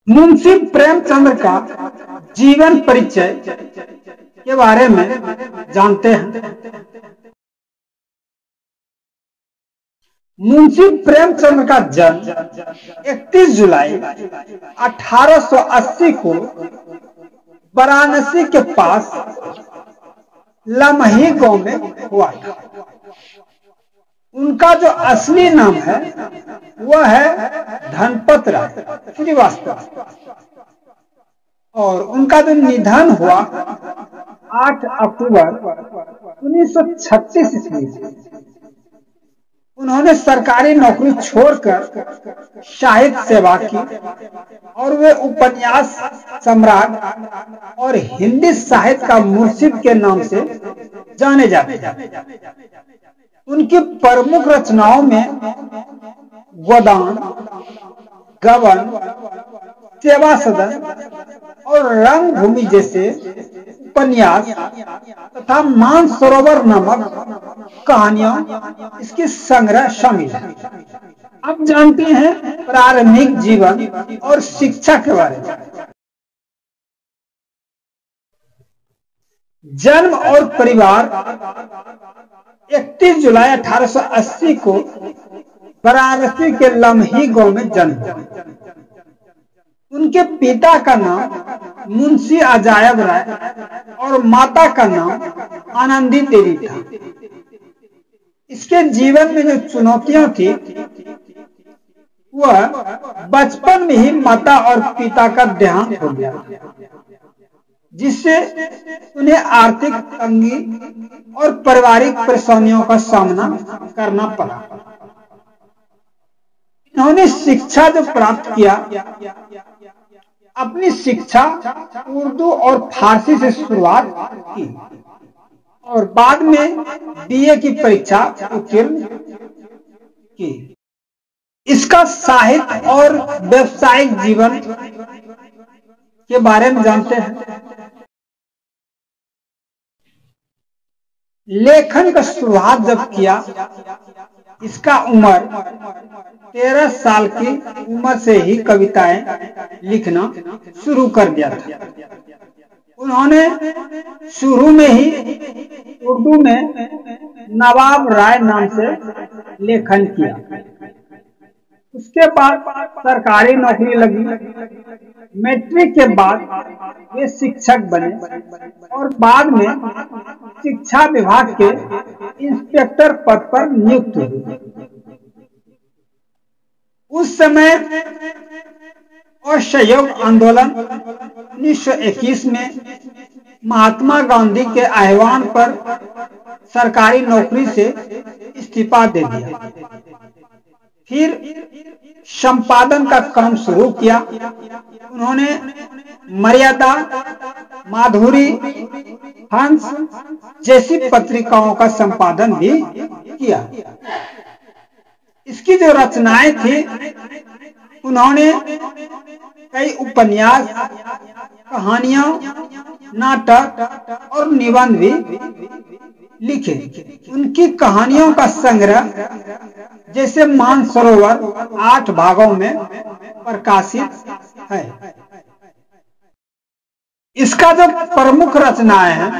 मुंशी प्रेमचंद का जीवन परिचय के बारे में जानते हैं। मुंशी प्रेमचंद का जन्म 31 जुलाई 1880 को वाराणसी के पास लमही गांव में हुआ था। उनका जो असली नाम है वह है धनपत राय श्रीवास्तव और उनका जो निधन हुआ 8 अक्टूबर 1936 ईस्वी। उन्होंने सरकारी नौकरी छोड़कर साहित्य सेवा की और वे उपन्यास सम्राट और हिंदी साहित्य का मुर्शिद के नाम से जाने जाते हैं। उनकी प्रमुख रचनाओं में गोदान, गबन, सेवा सदन और रंगभूमि जैसे उपन्यास तथा मानसरोवर नामक कहानियां इसके संग्रह शामिल है। अब जानते हैं प्रारंभिक जीवन और शिक्षा के बारे में। जन्म और परिवार 31 जुलाई 1880 को वाराणसी के लमही गांव में जन्म। उनके पिता का नाम मुंशी अजायब राय और माता का नाम आनंदी देवी था। इसके जीवन में जो चुनौतियां थी वह बचपन में ही माता और पिता का देहांत हो गया, जिससे उन्हें आर्थिक तंगी और पारिवारिक परेशानियों का सामना करना पड़ा। इन्होंने शिक्षा जो प्राप्त किया, अपनी शिक्षा उर्दू और फारसी से शुरुआत की और बाद में बीए की परीक्षा उत्तीर्ण की। इसका साहित्य और व्यावसायिक जीवन के बारे में जानते हैं। लेखन का शुरुआत जब किया, इसका उम्र 13 साल की उम्र से ही कविताएं लिखना शुरू कर दिया था। उन्होंने शुरू में ही उर्दू में नवाब राय नाम से लेखन किया। उसके बाद सरकारी नौकरी लगी। मैट्रिक के बाद वे शिक्षक बने और बाद में शिक्षा विभाग के इंस्पेक्टर पद पर नियुक्त हुए। उस समय असहयोग आंदोलन 1921 में महात्मा गांधी के आह्वान पर सरकारी नौकरी से इस्तीफा दे दिया। फिर संपादन का काम शुरू किया। उन्होंने मर्यादा, माधुरी, हंस जैसी पत्रिकाओं का संपादन भी किया। इसकी जो रचनाएं थी, उन्होंने कई उपन्यास, कहानियां, नाटक और निबंध भी लिखे। उनकी कहानियों का संग्रह जैसे मानसरोवर 8 भागों में प्रकाशित है। इसका जो प्रमुख रचनाएं हैं,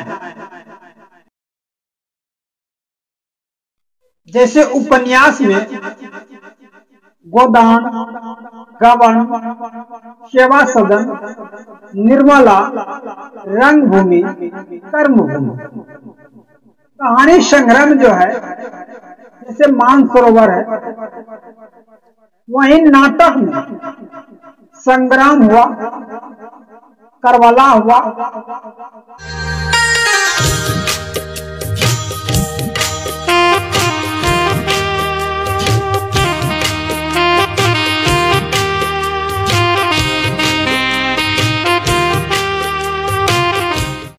जैसे उपन्यास में गोदान, गबन, सेवा सदन, निर्मला, रंगभूमि, कर्मभूमि। कहानी संग्रह में जो है जैसे मानसरोवर है, वहीं नाटक में संग्राम हुआ, करबला हुआ,